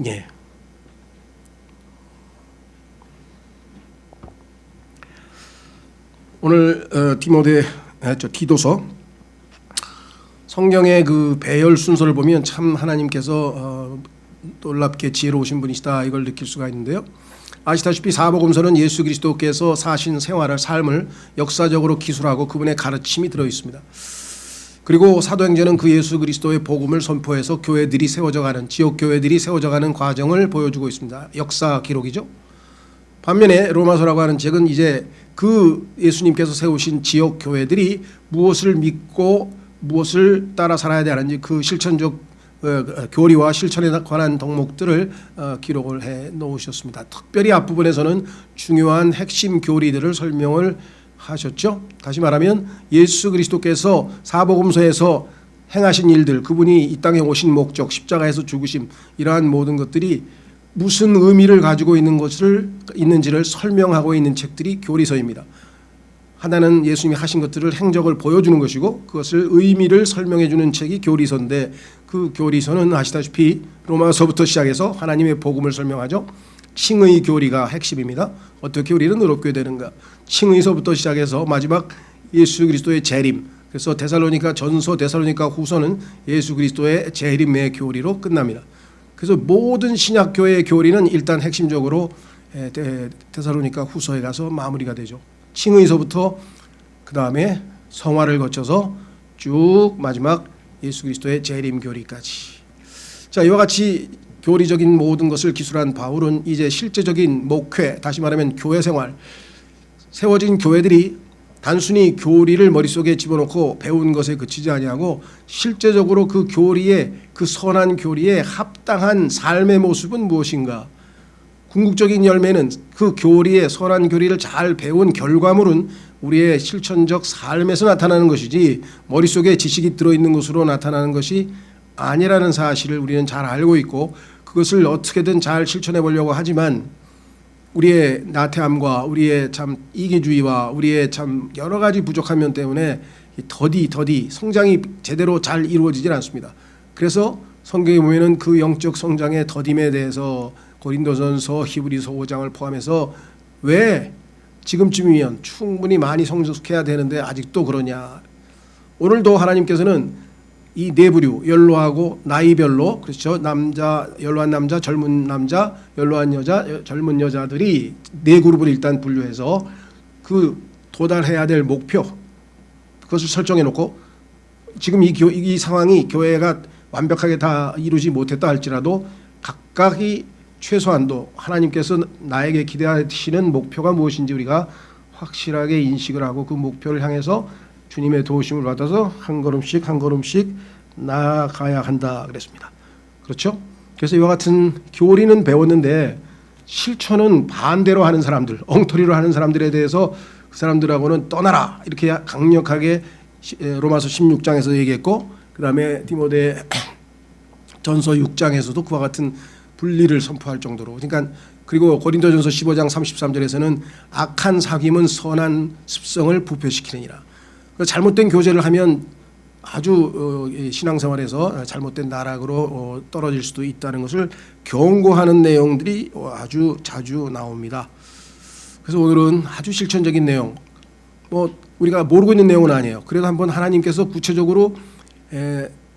예. 오늘 디도서 성경의 그 배열 순서를 보면 참 하나님께서 놀랍게 지혜로우신 분이시다 이걸 느낄 수가 있는데요. 아시다시피 사복음서는 예수 그리스도께서 사신 생활을 삶을 역사적으로 기술하고 그분의 가르침이 들어 있습니다. 그리고 사도행전은 그 예수 그리스도의 복음을 선포해서 교회들이 세워져가는 지역 교회들이 세워져가는 과정을 보여주고 있습니다. 역사 기록이죠. 반면에 로마서라고 하는 책은 이제 그 예수님께서 세우신 지역 교회들이 무엇을 믿고 무엇을 따라 살아야 되는지 그 실천적 교리와 실천에 관한 덕목들을 기록을 해 놓으셨습니다. 특별히 앞부분에서는 중요한 핵심 교리들을 설명을 하셨죠. 다시 말하면 예수 그리스도께서 사복음서에서 행하신 일들, 그분이 이 땅에 오신 목적, 십자가에서 죽으심, 이러한 모든 것들이 무슨 의미를 가지고 있는지를 설명하고 있는 책들이 교리서입니다. 하나는 예수님이 하신 것들을 행적을 보여주는 것이고 그것을 의미를 설명해 주는 책이 교리서인데, 그 교리서는 아시다시피 로마서부터 시작해서 하나님의 복음을 설명하죠. 칭의 교리가 핵심입니다. 어떻게 우리는 의롭게 되는가, 칭의서부터 시작해서 마지막 예수 그리스도의 재림, 그래서 데살로니가 전서, 데살로니가 후서는 예수 그리스도의 재림의 교리로 끝납니다. 그래서 모든 신약 교회의 교리는 일단 핵심적으로 데살로니가 후서에 가서 마무리가 되죠. 칭의서부터 그 다음에 성화를 거쳐서 쭉 마지막 예수 그리스도의 재림 교리까지. 자, 이와 같이 교리적인 모든 것을 기술한 바울은 이제 실제적인 목회, 다시 말하면 교회 생활, 세워진 교회들이 단순히 교리를 머릿속에 집어넣고 배운 것에 그치지 아니하고 실제적으로 그 교리에, 그 선한 교리에 합당한 삶의 모습은 무엇인가, 궁극적인 열매는 그 교리의 선한 교리를 잘 배운 결과물은 우리의 실천적 삶에서 나타나는 것이지 머릿속에 지식이 들어있는 것으로 나타나는 것이 아니라는 사실을 우리는 잘 알고 있고, 그것을 어떻게든 잘 실천해 보려고 하지만 우리의 나태함과 우리의 참 이기주의와 우리의 참 여러 가지 부족한 면 때문에 더디 성장이 제대로 잘 이루어지질 않습니다. 그래서 성경에 보면은 그 영적 성장의 더딤에 대해서 고린도전서, 히브리서 5장을 포함해서 왜 지금쯤이면 충분히 많이 성숙해야 되는데 아직도 그러냐. 오늘도 하나님께서는 이 네 부류, 연로하고 나이별로, 그렇죠, 남자, 연로한 남자, 젊은 남자, 연로한 여자, 젊은 여자들이 네 그룹을 일단 분류해서 그 도달해야 될 목표, 그것을 설정해 놓고, 지금 이 상황이 교회가 완벽하게 다 이루지 못했다 할지라도 각각이 최소한도 하나님께서 나에게 기대하시는 목표가 무엇인지 우리가 확실하게 인식을 하고 그 목표를 향해서 주님의 도우심을 받아서 한 걸음씩 한 걸음씩 나아가야 한다 그랬습니다. 그렇죠? 그래서 이와 같은 교리는 배웠는데 실천은 반대로 하는 사람들, 엉터리로 하는 사람들에 대해서 그 사람들하고는 떠나라, 이렇게 강력하게 로마서 16장에서 얘기했고, 그 다음에 디모데 전서 6장에서도 그와 같은 분리를 선포할 정도로, 그러니까 그리고 고린도전서 15장 33절에서는 악한 사귐은 선한 습성을 부패시키느니라. 잘못된 교제를 하면 아주 신앙생활에서 잘못된 나락으로 떨어질 수도 있다는 것을 경고하는 내용들이 아주 자주 나옵니다. 그래서 오늘은 아주 실천적인 내용, 우리가 모르고 있는 내용은 아니에요. 그래도 한번 하나님께서 구체적으로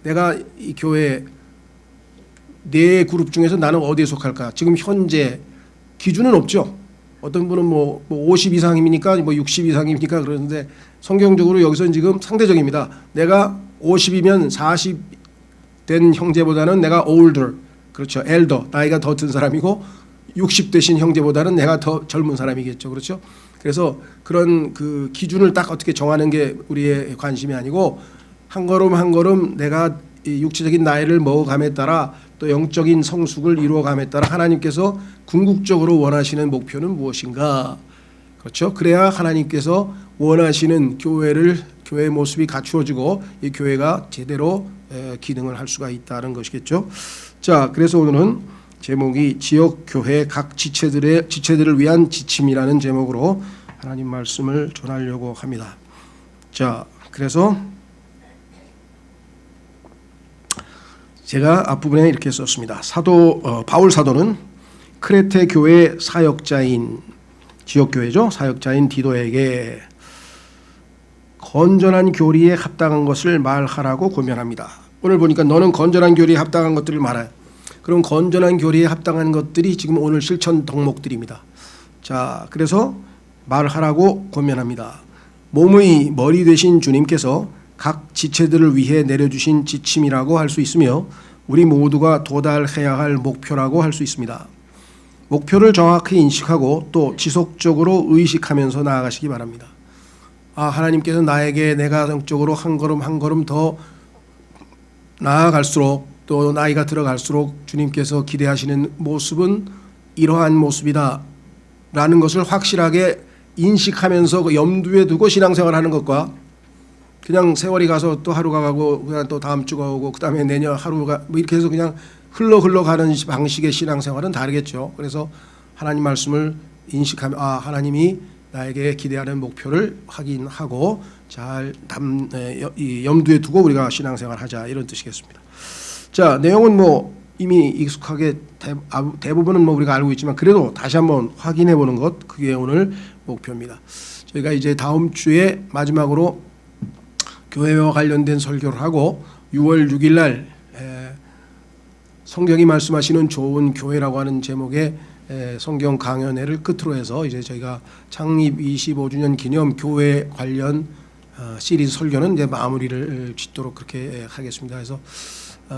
내가 이 교회 네 그룹 중에서 나는 어디에 속할까? 지금 현재 기준은 없죠. 어떤 분은 50 이상입니까? 60 이상입니까? 그러는데 성경적으로 여기서는 지금 상대적입니다. 내가 50이면 40 된 형제보다는 내가 older, 그렇죠, elder, 나이가 더 든 사람이고, 60 되신 형제보다는 내가 더 젊은 사람이겠죠. 그렇죠? 그래서 그런 그 기준을 딱 어떻게 정하는 게 우리의 관심이 아니고, 한 걸음 한 걸음 내가 이 육체적인 나이를 먹어감에 따라 또 영적인 성숙을 이루어감에 따라 하나님께서 궁극적으로 원하시는 목표는 무엇인가, 그렇죠? 그래야 하나님께서 원하시는 교회의 모습이 갖추어지고 이 교회가 제대로 기능을 할 수가 있다는 것이겠죠. 자, 그래서 오늘은 제목이 지역 교회 각 지체들을 위한 지침이라는 제목으로 하나님 말씀을 전하려고 합니다. 자, 그래서 제가 앞부분에 이렇게 썼습니다. 바울 사도는 크레테 교회 사역자인 지역 교회죠. 사역자인 디도에게 건전한 교리에 합당한 것을 말하라고 권면합니다. 오늘 보니까 너는 건전한 교리에 합당한 것들을 말해. 그럼 건전한 교리에 합당한 것들이 지금 오늘 실천 덕목들입니다. 자, 그래서 말하라고 권면합니다. 몸의 머리 되신 주님께서 각 지체들을 위해 내려주신 지침이라고 할 수 있으며 우리 모두가 도달해야 할 목표라고 할 수 있습니다. 목표를 정확히 인식하고 또 지속적으로 의식하면서 나아가시기 바랍니다. 하나님께서 나에게 내가 영적으로 한 걸음 한 걸음 더 나아갈수록 또 나이가 들어갈수록 주님께서 기대하시는 모습은 이러한 모습이다 라는 것을 확실하게 인식하면서 염두에 두고 신앙생활하는 것과 그냥 세월이 가서 또 하루가 가고 그냥 또 다음 주가 오고 그 다음에 내년 하루가 뭐 이렇게 해서 그냥 흘러가는 방식의 신앙생활은 다르겠죠. 그래서 하나님 말씀을 인식하면 하나님이 나에게 기대하는 목표를 확인하고 잘 염두에 두고 우리가 신앙생활하자 이런 뜻이겠습니다. 자, 내용은 뭐 이미 익숙하게 대부분은 뭐 우리가 알고 있지만 그래도 다시 한번 확인해 보는 것 그게 오늘 목표입니다. 저희가 이제 다음 주에 마지막으로 교회와 관련된 설교를 하고 6월 6일 날 성경이 말씀하시는 좋은 교회라고 하는 제목의 성경 강연회를 끝으로 해서 이제 저희가 창립 25주년 기념 교회 관련 시리즈 설교는 이제 마무리를 짓도록 그렇게 하겠습니다. 그래서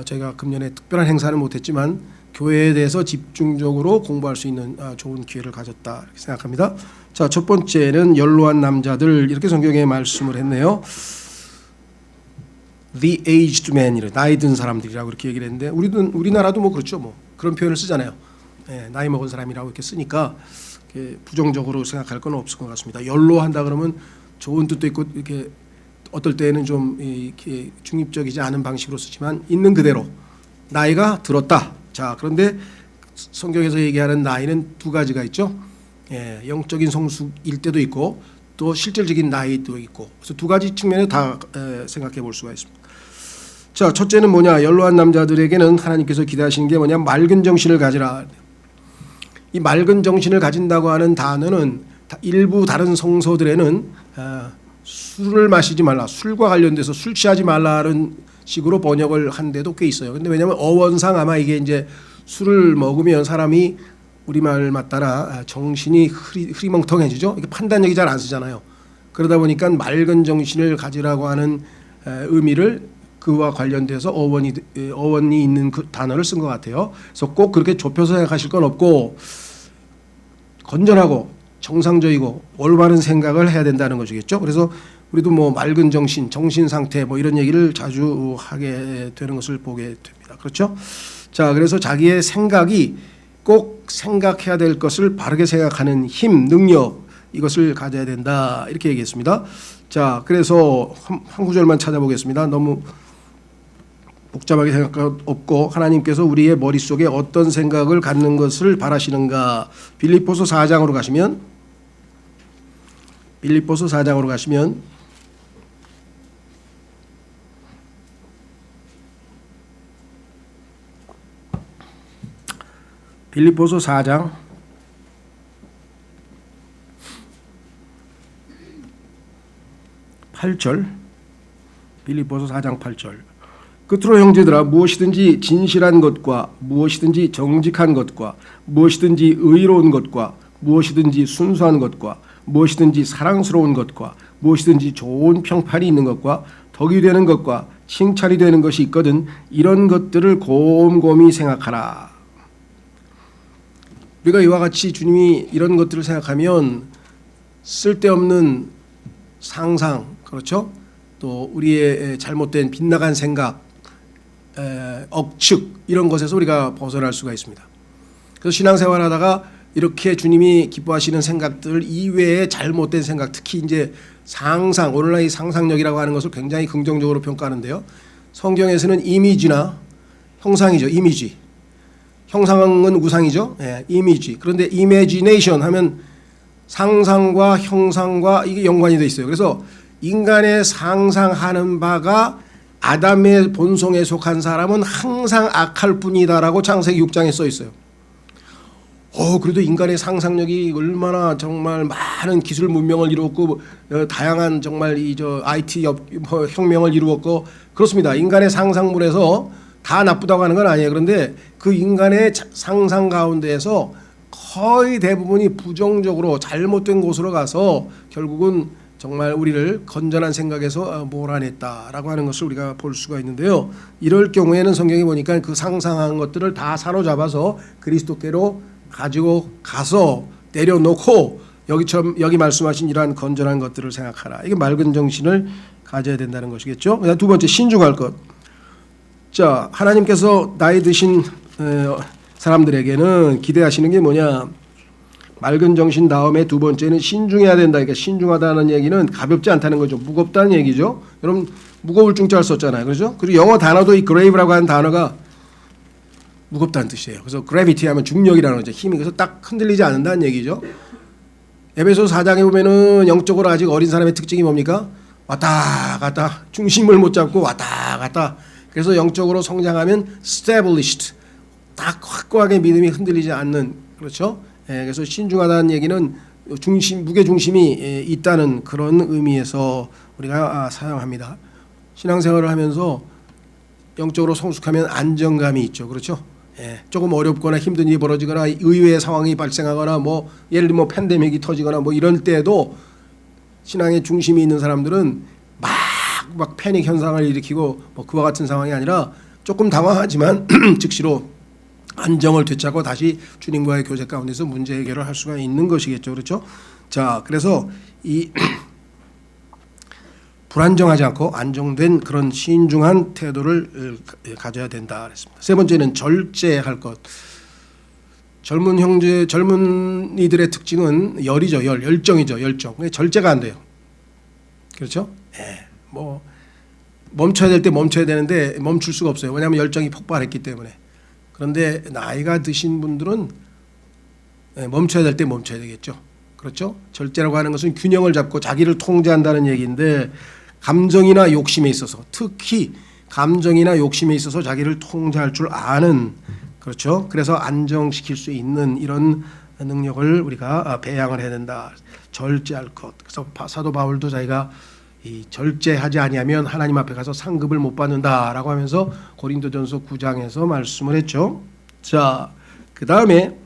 저희가 금년에 특별한 행사는 못했지만 교회에 대해서 집중적으로 공부할 수 있는 좋은 기회를 가졌다 이렇게 생각합니다. 자, 첫 번째는 연로한 남자들 이렇게 성경에 말씀을 했네요. The aged man, 나이 든 사람들이라고 이렇게 얘기를 했는데 우리나라도 뭐 그렇죠. 뭐 그런 표현을 쓰잖아요. 나이 먹은 사람이라고 이렇게 쓰니까 부정적으로 생각할 건 없을 것 같습니다. 연로한다 그러면 좋은 뜻도 있고 이렇게 어떨 때는 좀 이렇게 중립적이지 않은 방식으로 쓰지만 있는 그대로 나이가 들었다. 자, 그런데 성경에서 얘기하는 나이는 두 가지가 있죠. 영적인 성숙일 때도 있고 또 실질적인 나이도 있고 그래서 두 가지 측면에 다 생각해 볼 수가 있습니다. 자, 첫째는 뭐냐? 연로한 남자들에게는 하나님께서 기대하시는 게 뭐냐? 맑은 정신을 가지라. 이 맑은 정신을 가진다고 하는 단어는 일부 다른 성서들에는 술을 마시지 말라, 술과 관련돼서 술 취하지 말라는 식으로 번역을 한 데도 꽤 있어요. 근데 왜냐하면 어원상 아마 이게 이제 술을 먹으면 사람이 우리말 맞따라 정신이 흐리멍텅해지죠. 이게 판단력이 잘 안 쓰잖아요. 그러다 보니까 맑은 정신을 가지라고 하는 의미를 그와 관련돼서 어원이 있는 그 단어를 쓴 것 같아요. 그래서 꼭 그렇게 좁혀서 생각하실 건 없고 건전하고 정상적이고 올바른 생각을 해야 된다는 것이겠죠. 그래서 우리도 뭐 맑은 정신 상태 뭐 이런 얘기를 자주 하게 되는 것을 보게 됩니다. 그렇죠? 자, 그래서 자기의 생각이 꼭 생각해야 될 것을 바르게 생각하는 힘, 능력 이것을 가져야 된다 이렇게 얘기했습니다. 자, 그래서 한 구절만 찾아보겠습니다. 너무 복잡하게 생각할 것 없고 하나님께서 우리의 머릿속에 어떤 생각을 갖는 것을 바라시는가. 빌립보서 4장으로 가시면 빌립보서 4장 8절 빌립보서 4장 8절 끝으로 형제들아 무엇이든지 진실한 것과 무엇이든지 정직한 것과 무엇이든지 의로운 것과 무엇이든지 순수한 것과 무엇이든지 사랑스러운 것과 무엇이든지 좋은 평판이 있는 것과 덕이 되는 것과 칭찬이 되는 것이 있거든 이런 것들을 곰곰이 생각하라. 우리가 이와 같이 주님이 이런 것들을 생각하면 쓸데없는 상상, 그렇죠? 또 우리의 잘못된 빗나간 생각, 억측 이런 것에서 우리가 벗어날 수가 있습니다. 그래서 신앙생활하다가 이렇게 주님이 기뻐하시는 생각들 이외에 잘못된 생각, 특히 이제 상상, 오늘날 이 상상력이라고 하는 것을 굉장히 긍정적으로 평가하는데요. 성경에서는 이미지나 형상이죠. 이미지. 형상은 우상이죠. 이미지. 그런데 imagination 하면 상상과 형상과 이게 연관이 돼 있어요. 그래서 인간의 상상하는 바가 아담의 본성에 속한 사람은 항상 악할 뿐이다라고 창세기 6장에 써 있어요. 그래도 인간의 상상력이 얼마나 정말 많은 기술 문명을 이루었고 다양한 정말 IT 혁명을 이루었고 그렇습니다. 인간의 상상물에서 다 나쁘다고 하는 건 아니에요. 그런데 그 인간의 상상 가운데에서 거의 대부분이 부정적으로 잘못된 곳으로 가서 결국은 정말 우리를 건전한 생각에서 몰아냈다라고 하는 것을 우리가 볼 수가 있는데요. 이럴 경우에는 성경에 보니까 그 상상한 것들을 다 사로잡아서 그리스도께로 가지고 가서 내려놓고 여기 말씀하신 이러한 건전한 것들을 생각하라. 이게 맑은 정신을 가져야 된다는 것이겠죠. 두 번째, 신중할 것. 자, 하나님께서 나이 드신 사람들에게는 기대하시는 게 뭐냐? 맑은 정신 다음에 두 번째는 신중해야 된다. 그러니까 신중하다는 얘기는 가볍지 않다는 거죠. 무겁다는 얘기죠. 여러분 무거울 중자를 썼잖아요. 그렇죠? 그리고 영어 단어도 이 grave라고 하는 단어가 무겁다는 뜻이에요. 그래서 gravity 하면 중력이라는 거죠. 힘이. 그래서 딱 흔들리지 않는다는 얘기죠. 에베소서 4장에 보면은 영적으로 아직 어린 사람의 특징이 뭡니까? 왔다 갔다 중심을 못 잡고 왔다 갔다. 그래서 영적으로 성장하면 established 딱 확고하게 믿음이 흔들리지 않는 그렇죠. 그래서 신중하다는 얘기는 무게 중심이 있다는 그런 의미에서 우리가 사용합니다. 신앙생활을 하면서 영적으로 성숙하면 안정감이 있죠. 그렇죠. 조금 어렵거나 힘든 일이 벌어지거나 의외의 상황이 발생하거나 예를 들면 팬데믹이 터지거나 이럴 때도 신앙의 중심이 있는 사람들은 막 패닉 현상을 일으키고 그와 같은 상황이 아니라 조금 당황하지만 즉시로 안정을 되찾고 다시 주님과의 교제 가운데서 문제 해결을 할 수가 있는 것이겠죠. 그렇죠? 자, 그래서 이 불안정하지 않고 안정된 그런 신중한 태도를 가져야 된다 그랬습니다. 세 번째는 절제할 것. 젊은이들의 특징은 열이죠. 열정이죠. 열정. 절제가 안 돼요. 그렇죠? 멈춰야 될 때 멈춰야 되는데 멈출 수가 없어요. 왜냐하면 열정이 폭발했기 때문에. 그런데 나이가 드신 분들은 멈춰야 될 때 멈춰야 되겠죠. 그렇죠? 절제라고 하는 것은 균형을 잡고 자기를 통제한다는 얘기인데 감정이나 욕심에 있어서 특히 감정이나 욕심에 있어서 자기를 통제할 줄 아는 그렇죠. 그래서 안정시킬 수 있는 이런 능력을 우리가 배양을 해야 된다. 절제할 것. 그래서 사도 바울도 자기가 이 절제하지 아니하면 하나님 앞에 가서 상급을 못 받는다라고 하면서 고린도전서 9장에서 말씀을 했죠. 자, 그 다음에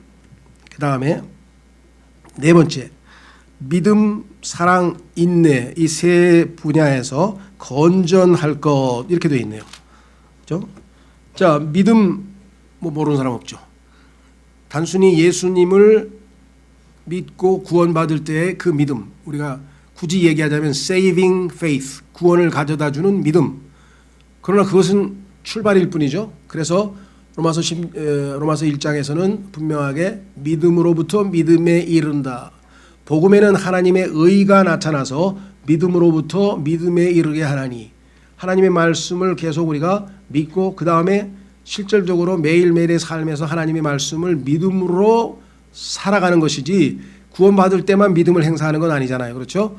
네 번째, 믿음, 사랑, 인내 이 세 분야에서 건전할 것 이렇게 되어 있네요. 그렇죠? 자, 믿음 모르는 사람 없죠. 단순히 예수님을 믿고 구원받을 때의 그 믿음, 우리가 굳이 얘기하자면 saving faith, 구원을 가져다주는 믿음. 그러나 그것은 출발일 뿐이죠. 그래서 로마서 1장에서는 분명하게 믿음으로부터 믿음에 이른다. 복음에는 하나님의 의가 나타나서 믿음으로부터 믿음에 이르게 하나니, 하나님의 말씀을 계속 우리가 믿고 그 다음에 실질적으로 매일매일의 삶에서 하나님의 말씀을 믿음으로 살아가는 것이지 구원받을 때만 믿음을 행사하는 건 아니잖아요. 그렇죠?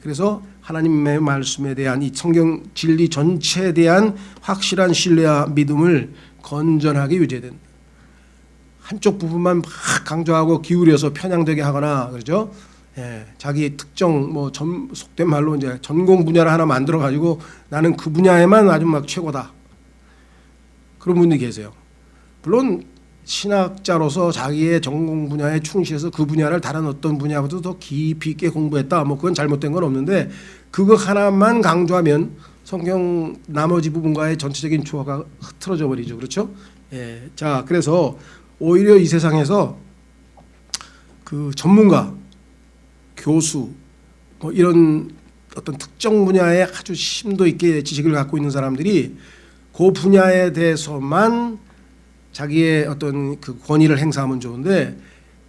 그래서 하나님의 말씀에 대한 이 성경 진리 전체에 대한 확실한 신뢰와 믿음을 건전하게 유지해야 된다. 한쪽 부분만 막 강조하고 기울여서 편향되게 하거나 그렇죠? 자기 특정 속된 말로 이제 전공 분야를 하나 만들어 가지고 나는 그 분야에만 아주 막 최고다. 그런 분들이 계세요. 물론 신학자로서 자기의 전공 분야에 충실해서 그 분야를 다른 어떤 분야보다 더 깊이 있게 공부했다. 그건 잘못된 건 없는데 그거 하나만 강조하면 성경 나머지 부분과의 전체적인 조화가 흐트러져 버리죠. 그렇죠? 자, 그래서 오히려 이 세상에서 그 전문가, 교수 이런 어떤 특정 분야에 아주 심도 있게 지식을 갖고 있는 사람들이 그 분야에 대해서만 자기의 어떤 그 권위를 행사하면 좋은데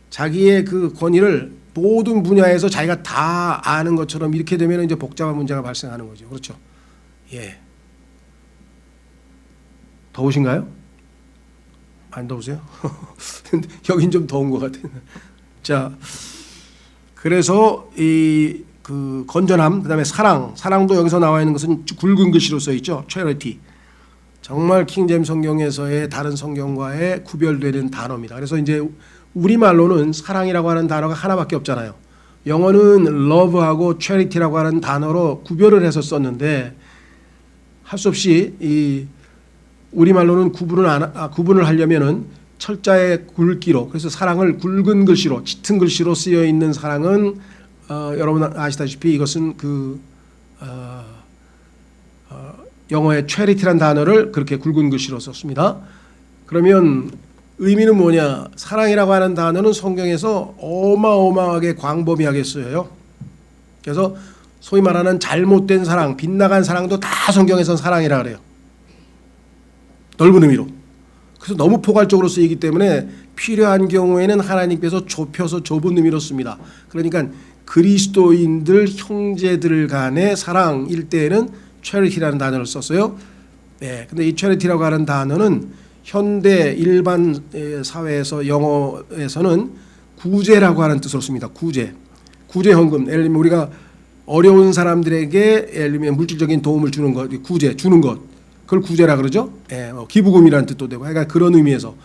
자기의 그 권위를 모든 분야에서 자기가 다 아는 것처럼 이렇게 되면 이제 복잡한 문제가 발생하는 거죠. 그렇죠? 더우신가요? 안 더우세요? 여긴 좀 더운 것 같아요. 자, 그래서 그 건전함, 그다음에 사랑도 여기서 나와 있는 것은 굵은 글씨로 써 있죠. charity. 정말 킹제임스 성경에서의 다른 성경과의 구별되는 단어입니다. 그래서 이제 우리말로는 사랑이라고 하는 단어가 하나밖에 없잖아요. 영어는 love하고 charity라고 하는 단어로 구별을 해서 썼는데 할 수 없이 이 우리말로는 구분을 하려면은 철자의 굵기로, 그래서 사랑을 굵은 글씨로, 짙은 글씨로 쓰여 있는 사랑은 여러분 아시다시피 이것은 영어의 charity란 단어를 그렇게 굵은 글씨로 썼습니다. 그러면 의미는 뭐냐? 사랑이라고 하는 단어는 성경에서 어마어마하게 광범위하게 쓰여요. 그래서 소위 말하는 잘못된 사랑, 빗나간 사랑도 다 성경에서는 사랑이라 그래요. 넓은 의미로. 그래서 너무 포괄적으로 쓰이기 때문에 필요한 경우에는 하나님께서 좁혀서 좁은 의미로 씁니다. 그러니까 그리스도인들 형제들 간의 사랑일 때에는 charity라는 단어를 썼어요. 네, 근데 이 charity라고 하는 단어는 현대 일반 사회에서 영어에서는 구제라고 하는 뜻으로 씁니다. 구제 헌금. 예를 들면 우리가 어려운 사람들에게 예를 들면 물질적인 도움을 주는 것, 구제 주는 것, 그걸 구제라 그러죠. 예, 기부금이라는 뜻도 되고, 그러니까 그런 의미에서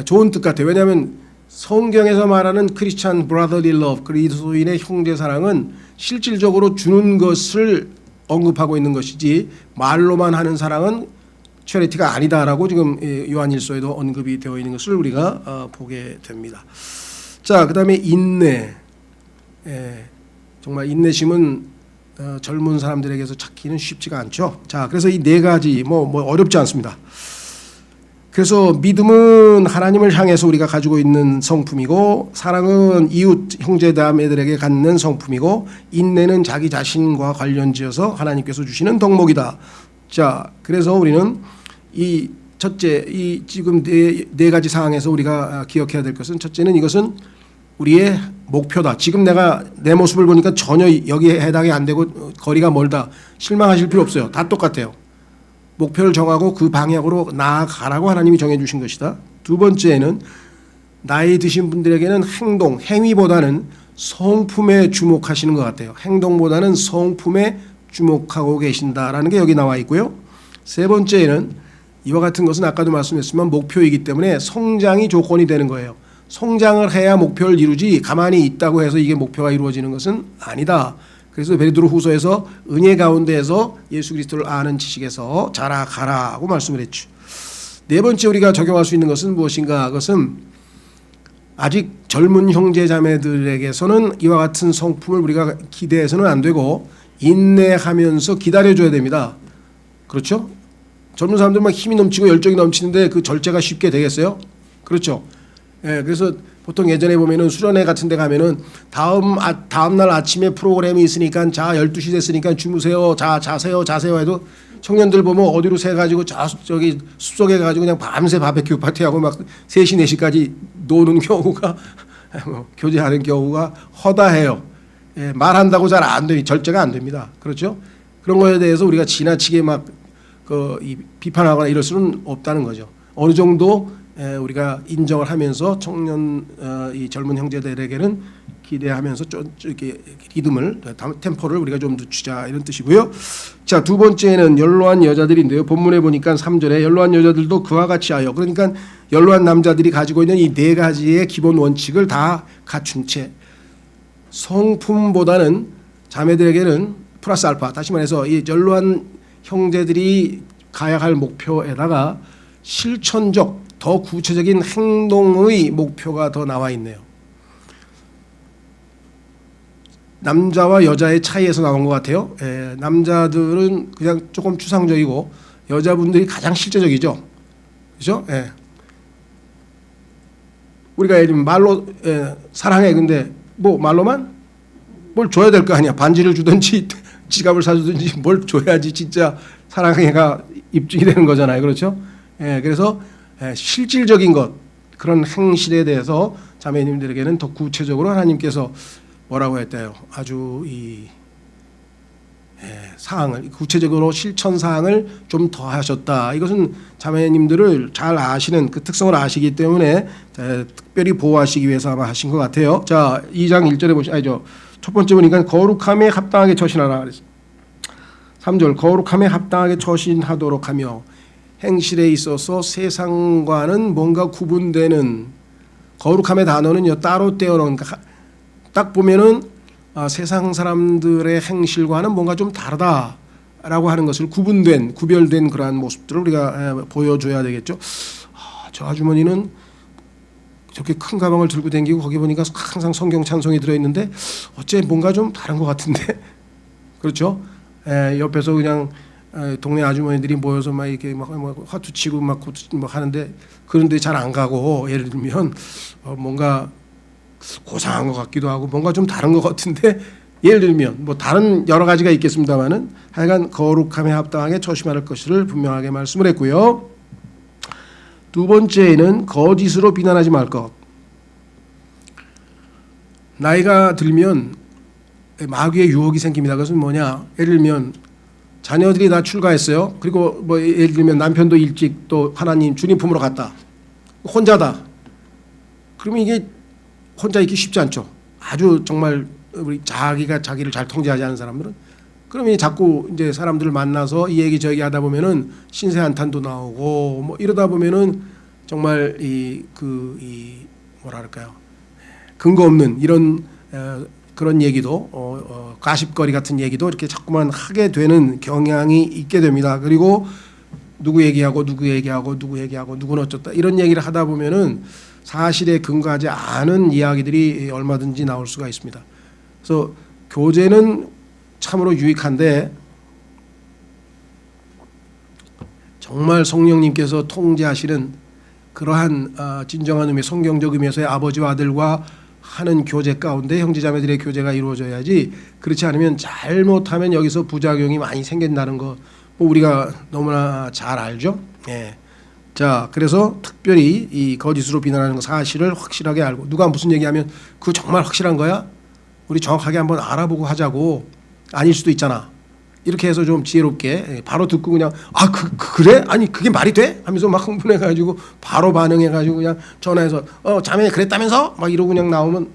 좋은 뜻 같아요. 왜냐하면 성경에서 말하는 크리스찬 브라더리 러브, 그리스도인의 형제 사랑은 실질적으로 주는 것을 언급하고 있는 것이지 말로만 하는 사랑은 체리티가 아니다라고 지금 요한일서에도 언급이 되어 있는 것을 우리가 보게 됩니다. 자, 그다음에 인내. 정말 인내심은 젊은 사람들에게서 찾기는 쉽지가 않죠. 자, 그래서 이 네 가지 뭐 어렵지 않습니다. 그래서 믿음은 하나님을 향해서 우리가 가지고 있는 성품이고, 사랑은 이웃 형제자매들에게 갖는 성품이고, 인내는 자기 자신과 관련지어서 하나님께서 주시는 덕목이다. 자, 그래서 우리는 이 첫째, 이 지금 네 가지 사항에서 우리가 기억해야 될 것은, 첫째는 이것은 우리의 목표다. 지금 내가 내 모습을 보니까 전혀 여기에 해당이 안 되고 거리가 멀다. 실망하실 필요 없어요. 다 똑같아요. 목표를 정하고 그 방향으로 나아가라고 하나님이 정해주신 것이다. 두 번째는 나이 드신 분들에게는 행위보다는 성품에 주목하시는 것 같아요. 행동보다는 성품에 주목하고 계신다라는 게 여기 나와 있고요. 세 번째는 이와 같은 것은 아까도 말씀했지만 목표이기 때문에 성장이 조건이 되는 거예요. 성장을 해야 목표를 이루지 가만히 있다고 해서 이게 목표가 이루어지는 것은 아니다. 그래서 베드로 후서에서 은혜 가운데에서 예수 그리스도를 아는 지식에서 자라가라고 말씀을 했죠. 네 번째 우리가 적용할 수 있는 것은 무엇인가? 그것은 아직 젊은 형제 자매들에게서는 이와 같은 성품을 우리가 기대해서는 안 되고 인내하면서 기다려줘야 됩니다. 그렇죠? 젊은 사람들 막 힘이 넘치고 열정이 넘치는데 그 절제가 쉽게 되겠어요? 그렇죠? 예, 그래서 보통 예전에 보면은 수련회 같은 데 가면은 다음 날 아침에 프로그램이 있으니까 자 12시 됐으니까 주무세요. 자세요 해도 청년들 보면 어디로 새 가지고 저기 숲속에 가지고 그냥 밤새 바베큐 파티하고 막 3시 4시까지 노는 경우가 교제하는 경우가 허다해요. 예, 말한다고 잘 안 되니 절제가 안 됩니다. 그렇죠? 그런 거에 대해서 우리가 지나치게 막 비판하거나 이럴 수는 없다는 거죠. 어느 정도 우리가 인정을 하면서 청년 이 젊은 형제들에게는 기대하면서 좀 이렇게 리듬을 템포를 우리가 좀 늦추자 이런 뜻이고요. 자, 두 번째는 연로한 여자들인데요. 본문에 보니까 3절에 연로한 여자들도 그와 같이 하여, 그러니까 연로한 남자들이 가지고 있는 이 네 가지의 기본 원칙을 다 갖춘 채 성품보다는 자매들에게는 플러스 알파, 다시 말해서 이 연로한 형제들이 가야 할 목표에다가 실천적 더 구체적인 행동의 목표가 더 나와 있네요. 남자와 여자의 차이에서 나온 것 같아요. 남자들은 그냥 조금 추상적이고 여자분들이 가장 실제적이죠. 그렇죠? 우리가 예를 들면 말로 사랑해, 근데 뭐 말로만 뭘 줘야 될 거 아니야. 반지를 주든지 지갑을 사주든지 뭘 줘야지 진짜 사랑해가 입증이 되는 거잖아요. 그렇죠? 그래서 실질적인 것, 그런 행실에 대해서 자매님들에게는 더 구체적으로 하나님께서 뭐라고 했대요? 아주 이 사항을 구체적으로 실천 사항을 좀 더 하셨다. 이것은 자매님들을 잘 아시는 그 특성을 아시기 때문에 특별히 보호하시기 위해서 아마 하신 것 같아요. 자, 2장 1절에 첫 번째 보니까 거룩함에 합당하게 처신하라 그랬어요. 3절 거룩함에 합당하게 처신하도록 하며 행실에 있어서 세상과는 뭔가 구분되는 거룩함의 단어는요 따로 떼어놓은 딱 보면은 세상 사람들의 행실과는 뭔가 좀 다르다라고 하는 것을 구별된 그러한 모습들을 우리가 보여줘야 되겠죠. 저 아주머니는 저렇게 큰 가방을 들고 다니고 거기 보니까 항상 성경 찬송이 들어있는데 어째 뭔가 좀 다른 것 같은데 그렇죠? 옆에서 그냥 동네 아주머니들이 모여서 막 이렇게 막 화투 치고 막 하는데 그런데 잘 안 가고 예를 들면 뭔가 고상한 것 같기도 하고 뭔가 좀 다른 것 같은데 예를 들면 뭐 다른 여러 가지가 있겠습니다만은 하여간 거룩함에 합당하게 처신할 것을 분명하게 말씀을 했고요. 두 번째는 거짓으로 비난하지 말 것. 나이가 들면 마귀의 유혹이 생깁니다. 그것은 뭐냐? 예를 들면 자녀들이 다 출가했어요. 그리고 뭐 예를 들면 남편도 일찍 또 하나님 주님 품으로 갔다. 혼자다. 그러면 이게 혼자 있기 쉽지 않죠. 아주 정말 우리 자기가 자기를 잘 통제하지 않은 사람들은 그러면 자꾸 이제 사람들을 만나서 이 얘기 저 얘기 하다 보면은 신세 한탄도 나오고 뭐 이러다 보면은 정말 이 뭐랄까요 근거 없는 이런 그런 얘기도 가십거리 같은 얘기도 이렇게 자꾸만 하게 되는 경향이 있게 됩니다. 그리고 누구 얘기하고 누구는 어쩌다 이런 얘기를 하다 보면은 사실에 근거하지 않은 이야기들이 얼마든지 나올 수가 있습니다. 그래서 교제는 참으로 유익한데 정말 성령님께서 통제하시는 그러한 진정한 의미, 성경적 의미에서의 아버지와 아들과 하는 교제 가운데 형제자매들의 교제가 이루어져야지 그렇지 않으면 잘못하면 여기서 부작용이 많이 생긴다는 거 뭐 우리가 너무나 잘 알죠. 예. 자, 그래서 특별히 이 거짓으로 비난하는 사실을 확실하게 알고 누가 무슨 얘기하면 그거 정말 확실한 거야? 우리 정확하게 한번 알아보고 하자고. 아닐 수도 있잖아. 이렇게 해서 좀 지혜롭게 바로 듣고 그냥 그래? 아니 그게 말이 돼? 하면서 막 흥분해가지고 바로 반응해가지고 그냥 전화해서 자매 그랬다면서? 막 이러고 그냥 나오면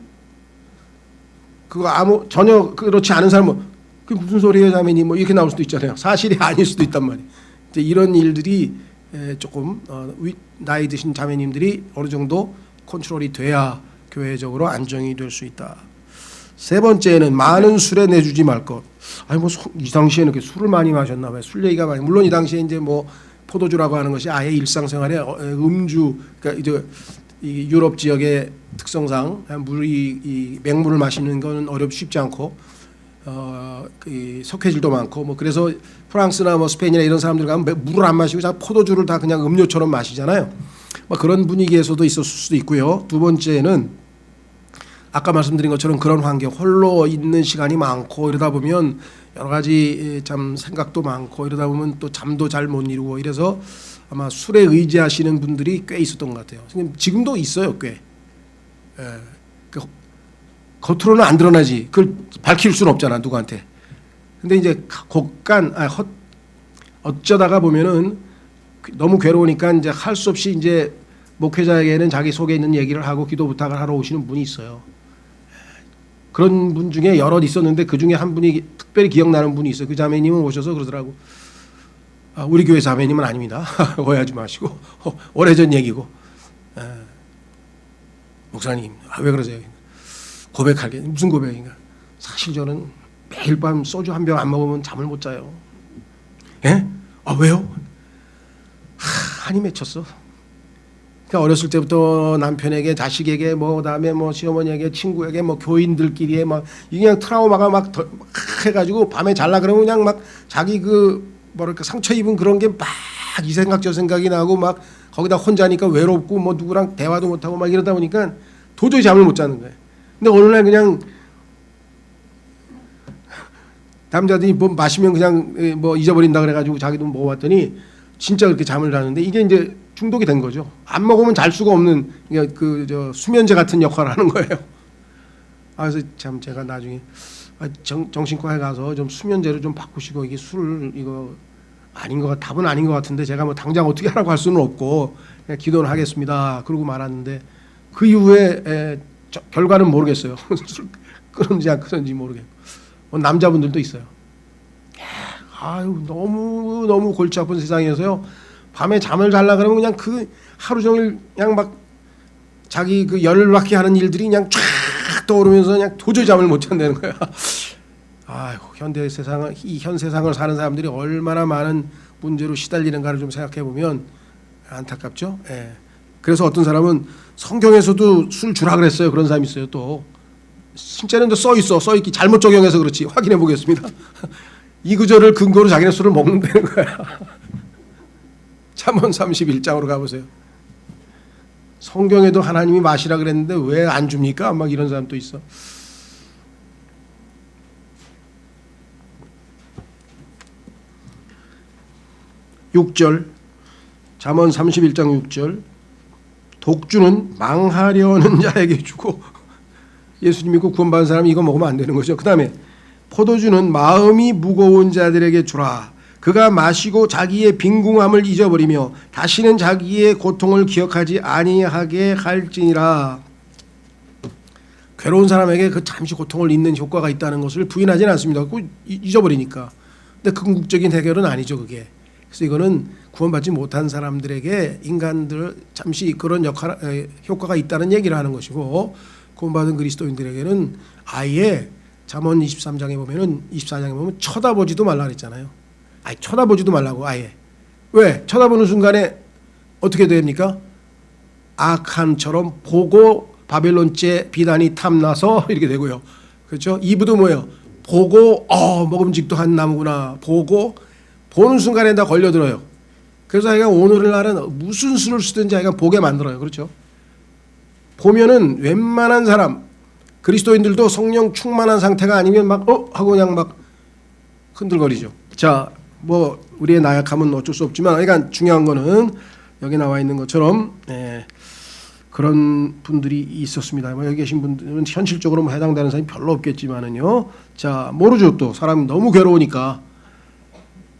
그거 전혀 그렇지 않은 사람은 그 무슨 소리예요 자매님 뭐 이렇게 나올 수도 있잖아요. 사실이 아닐 수도 있단 말이에요. 이제 이런 일들이 조금 나이 드신 자매님들이 어느 정도 컨트롤이 돼야 교회적으로 안정이 될 수 있다. 세 번째는 많은 술에 내주지 말 것. 아니 뭐 이 당시에는 이렇게 술을 많이 마셨나 봐요. 술 얘기가 많이. 물론 이 당시에 이제 뭐 포도주라고 하는 것이 아예 일상생활에 음주 그러니까 이제 이 유럽 지역의 특성상 이 맹물을 마시는 건 쉽지 않고 그 석회질도 많고 뭐 그래서 프랑스나 뭐 스페인이나 이런 사람들 가면 물을 안 마시고 자 포도주를 다 그냥 음료처럼 마시잖아요. 뭐 그런 분위기에서도 있었을 수도 있고요. 두 번째는 아까 말씀드린 것처럼 그런 환경 홀로 있는 시간이 많고 이러다 보면 여러 가지 참 생각도 많고 이러다 보면 또 잠도 잘 못 이루고 이래서 아마 술에 의지하시는 분들이 꽤 있었던 것 같아요. 지금도 있어요, 꽤. 겉으로는 안 드러나지. 그걸 밝힐 수는 없잖아, 누구한테. 근데 이제 어쩌다가 보면은 너무 괴로우니까 이제 할 수 없이 이제 목회자에게는 자기 속에 있는 얘기를 하고 기도 부탁을 하러 오시는 분이 있어요. 그런 분 중에 여럿 있었는데 그 중에 한 분이 특별히 기억나는 분이 있어요. 그 자매님은 오셔서 그러더라고. 우리 교회 자매님은 아닙니다. 오해하지 마시고 오래전 얘기고. 목사님 왜 그러세요? 고백하게 무슨 고백인가? 사실 저는 매일 밤 소주 한 병 안 먹으면 잠을 못 자요. 예? 왜요? 한이 맺혔어. 그러니까 어렸을 때부터 남편에게, 자식에게, 뭐 그다음에 뭐 시어머니에게, 친구에게, 뭐 교인들끼리에 막 이게 그냥 트라우마가 막 해가지고 밤에 잘라 그러면 그냥 막 자기 뭐랄까 상처 입은 그런 게 막 이 생각 저 생각이 나고 막 거기다 혼자니까 외롭고 뭐 누구랑 대화도 못 하고 막 이러다 보니까 도저히 잠을 못 자는 거예요. 근데 어느 날 그냥 남자들이 뭐 마시면 그냥 뭐 잊어버린다 그래가지고 자기도 먹어봤더니 진짜 그렇게 잠을 자는데 이게 이제 중독이 된 거죠. 안 먹으면 잘 수가 없는 수면제 같은 역할을 하는 거예요. 그래서 참 제가 나중에 정신과에 가서 좀 수면제를 좀 바꾸시고 이게 술 이거 아닌 것 답은 아닌 것 같은데 제가 뭐 당장 어떻게 하라고 할 수는 없고 그냥 기도는 하겠습니다. 그러고 말았는데 그 이후에 결과는 모르겠어요. 그런지 안 그런지 모르겠고 남자분들도 있어요. 아유 너무 골치 아픈 세상에서요. 밤에 잠을 자려 그러면 그냥 그 하루 종일 그냥 막 자기 그 열받게 하는 일들이 그냥 쫙 떠오르면서 그냥 도저히 잠을 못 잔다는 거야. 아이고 현 세상을 사는 사람들이 얼마나 많은 문제로 시달리는가를 좀 생각해 보면 안타깝죠. 예. 그래서 어떤 사람은 성경에서도 술 주라 그랬어요. 그런 사람이 있어요. 또 실제는 써 있기 잘못 적용해서 그렇지. 확인해 보겠습니다. 이 구절을 근거로 자기네 술을 먹는다는 거야. 잠언 31장으로 가보세요. 성경에도 하나님이 마시라 그랬는데 왜 안 줍니까? 막 이런 사람도 있어. (6절) 잠언 31장 6절 독주는 망하려는 자에게 주고 예수님 믿고 구원받은 사람이 이거 먹으면 안 되는 거죠. 그 다음에 포도주는 마음이 무거운 자들에게 주라. 그가 마시고 자기의 빈궁함을 잊어버리며 다시는 자기의 고통을 기억하지 아니하게 할지니라. 괴로운 사람에게 그 잠시 고통을 잊는 효과가 있다는 것을 부인하지는 않습니다. 잊어버리니까. 근데 궁극적인 해결은 아니죠, 그게. 그래서 이거는 구원받지 못한 사람들에게 인간들 잠시 그런 효과가 있다는 얘기를 하는 것이고, 구원받은 그리스도인들에게는 아예 잠언 24장에 보면 쳐다보지도 말라 그랬잖아요. 아예 쳐다보지도 말라고. 아예. 왜? 쳐다보는 순간에 어떻게 됩니까? 악한처럼 보고 바벨론제 비단이 탐나서 이렇게 되고요. 그렇죠? 이브도 뭐예요? 보고 먹음직도 한 나무구나. 보고 보는 순간에 다 걸려들어요. 그래서 아이가 오늘날은 무슨 수를 쓰든지 아이가 보게 만들어요. 그렇죠? 보면은 웬만한 사람 그리스도인들도 성령 충만한 상태가 아니면 막 하고 그냥 막 흔들거리죠. 자, 뭐 우리의 나약함은 어쩔 수 없지만 그러니까 중요한 거는 여기 나와 있는 것처럼 그런 분들이 있었습니다. 뭐 여기 계신 분들은 현실적으로 뭐 해당되는 사람이 별로 없겠지만은요. 자, 모르죠. 또 사람이 너무 괴로우니까.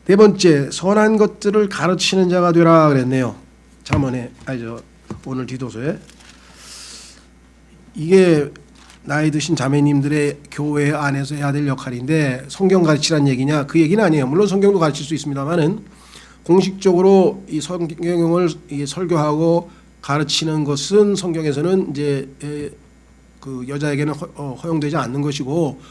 네 번째, 선한 것들을 가르치는 자가 되라 그랬네요. 잠언에 오늘 디도서에. 이게 나이 드신 자매님들의 교회 안에서 해야 될 역할인데 성경 가르치라는 얘기냐? 그 얘기는 아니에요. 물론 성경도 가르칠 수 있습니다만은 공식적으로 이 성경을 설교하고 가르치는 것은 성경에서는 이제 그 여자에게는 허용되지 않는 것이고,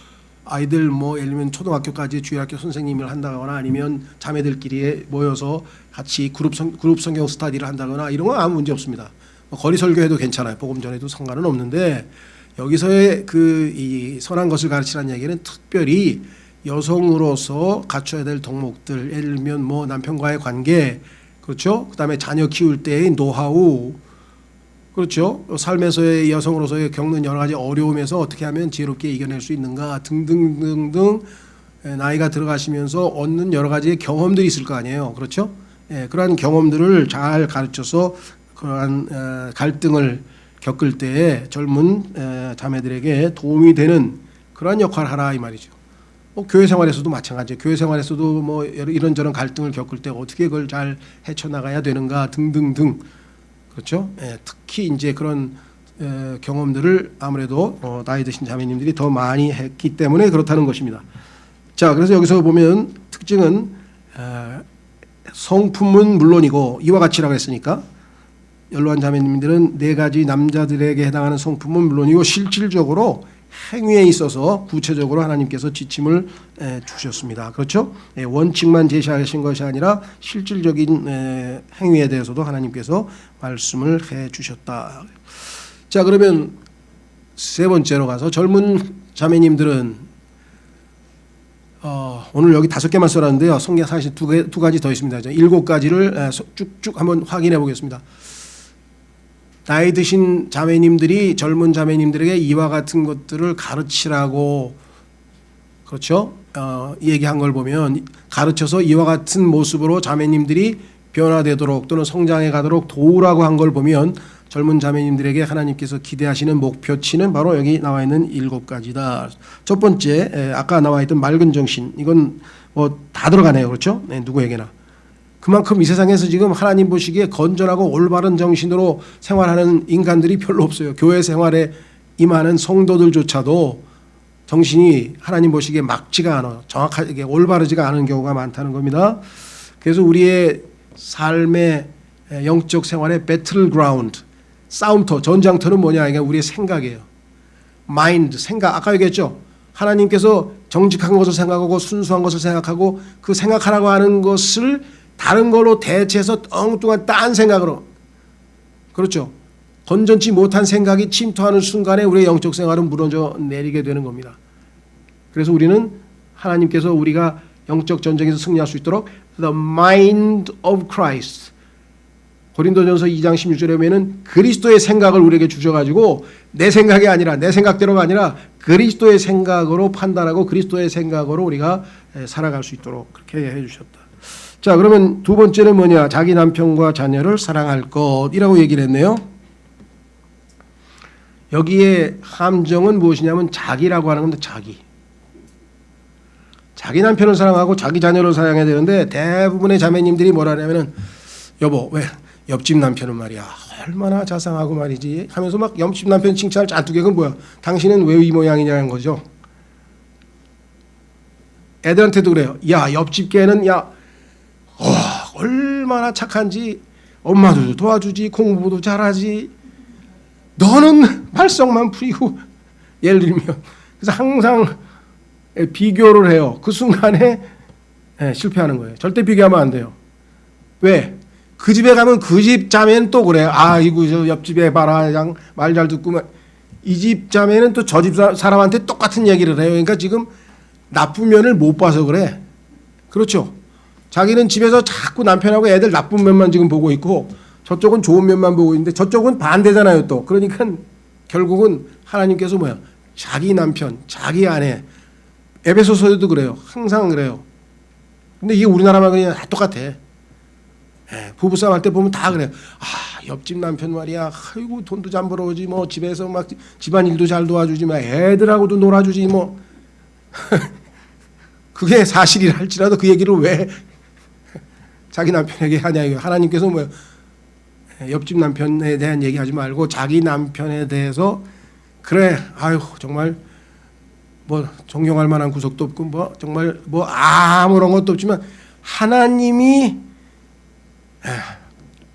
아이들 뭐 예를 들면 초등학교까지 주일학교 선생님을 한다거나 아니면 자매들끼리 모여서 같이 그룹 성경 스터디를 한다거나 이런 건 아무 문제 없습니다. 거리 설교해도 괜찮아요. 복음 전에도 상관은 없는데, 여기서의 이 선한 것을 가르치라는 얘기는 특별히 여성으로서 갖춰야 될 덕목들, 예를 들면 뭐 남편과의 관계, 그렇죠? 그다음에 자녀 키울 때의 노하우, 그렇죠? 삶에서의 여성으로서의 겪는 여러 가지 어려움에서 어떻게 하면 지혜롭게 이겨낼 수 있는가 등등등등, 나이가 들어가시면서 얻는 여러 가지의 경험들이 있을 거 아니에요. 그렇죠? 그러한 경험들을 잘 가르쳐서 그러한 갈등을 겪을 때에 젊은 자매들에게 도움이 되는 그러한 역할을 하라 이 말이죠. 교회 생활에서도 마찬가지예요. 교회 생활에서도 뭐 이런저런 갈등을 겪을 때 어떻게 그걸 잘 헤쳐나가야 되는가 등등등. 그렇죠? 특히 이제 그런 경험들을 아무래도 나이 드신 자매님들이 더 많이 했기 때문에 그렇다는 것입니다. 자, 그래서 여기서 보면 특징은 성품은 물론이고 이와 같이라고 했으니까 연로한 자매님들은 네 가지 남자들에게 해당하는 성품은 물론이고 실질적으로 행위에 있어서 구체적으로 하나님께서 지침을 주셨습니다. 그렇죠? 원칙만 제시하신 것이 아니라 실질적인 행위에 대해서도 하나님께서 말씀을 해 주셨다. 자, 그러면 세 번째로 가서 젊은 자매님들은 오늘 여기 5개만 써놨는데요. 성경 사실 두 가지 더 있습니다. 7가지를 쭉쭉 한번 확인해 보겠습니다. 나이 드신 자매님들이 젊은 자매님들에게 이와 같은 것들을 가르치라고, 그렇죠? 얘기한 걸 보면 가르쳐서 이와 같은 모습으로 자매님들이 변화되도록 또는 성장해 가도록 도우라고 한 걸 보면 젊은 자매님들에게 하나님께서 기대하시는 목표치는 바로 여기 나와 있는 7가지다. 첫 번째, 아까 나와 있던 맑은 정신, 이건 뭐 다 들어가네요. 그렇죠? 누구에게나. 그만큼 이 세상에서 지금 하나님 보시기에 건전하고 올바른 정신으로 생활하는 인간들이 별로 없어요. 교회 생활에 임하는 성도들조차도 정신이 하나님 보시기에 막지가 않아, 정확하게 올바르지가 않은 경우가 많다는 겁니다. 그래서 우리의 삶의 영적 생활의 배틀그라운드, 싸움터, 전장터는 뭐냐? 그러니까 우리의 생각이에요. 마인드, 생각. 아까 얘기했죠. 하나님께서 정직한 것을 생각하고 순수한 것을 생각하고 그 생각하라고 하는 것을 다른 걸로 대체해서 엉뚱한 딴 생각으로, 그렇죠, 건전치 못한 생각이 침투하는 순간에 우리의 영적 생활은 무너져 내리게 되는 겁니다. 그래서 우리는 하나님께서 우리가 영적 전쟁에서 승리할 수 있도록 The mind of Christ, 고린도전서 2장 16절에 보면은 그리스도의 생각을 우리에게 주셔가지고 내 생각이 아니라, 내 생각대로가 아니라 그리스도의 생각으로 판단하고 그리스도의 생각으로 우리가 살아갈 수 있도록 그렇게 해주셨다. 자, 그러면 두 번째는 뭐냐? 자기 남편과 자녀를 사랑할 것이라고 얘기를 했네요. 여기에 함정은 무엇이냐면 자기라고 하는 건데, 자기 남편을 사랑하고 자기 자녀를 사랑해야 되는데 대부분의 자매님들이 뭐라 하냐면은, 여보, 왜 옆집 남편은 말이야 얼마나 자상하고 말이지 하면서 막 옆집 남편 칭찬을 잔뜩 해건 뭐야? 당신은 왜 이 모양이냐는 거죠. 애들한테도 그래요. 야, 옆집 개는 야, 얼마나 착한지, 엄마도 도와주지, 공부도 잘하지, 너는 발성만 부리고. 예를 들면, 그래서 항상 비교를 해요. 그 순간에 실패하는 거예요. 절대 비교하면 안 돼요. 왜? 그 집에 가면 그 집 자매는 또 그래요. 이거 저 옆집에 봐라, 그냥 말 잘 듣고. 이 집 자매는 또 저 집 사람한테 똑같은 얘기를 해요. 그러니까 지금 나쁜 면을 못 봐서 그래. 그렇죠? 자기는 집에서 자꾸 남편하고 애들 나쁜 면만 지금 보고 있고 저쪽은 좋은 면만 보고 있는데 저쪽은 반대잖아요 또. 그러니까 결국은 하나님께서 뭐야? 자기 남편, 자기 아내, 에베소서에도 그래요. 항상 그래요. 근데 이게 우리나라만 그냥 다 똑같아. 부부싸움 할 때 보면 다 그래요. 옆집 남편 말이야, 아이고 돈도 잘 벌어오지, 뭐 집에서 막 집안일도 잘 도와주지, 막 애들하고도 놀아주지, 뭐. 그게 사실이라 할지라도 그 얘기를 왜 자기 남편에게 하냐. 이거 하나님께서 뭐예요? 옆집 남편에 대한 얘기하지 말고 자기 남편에 대해서, 그래, 아유 정말 뭐 존경할 만한 구석도 없고 뭐 정말 뭐 아무런 것도 없지만 하나님이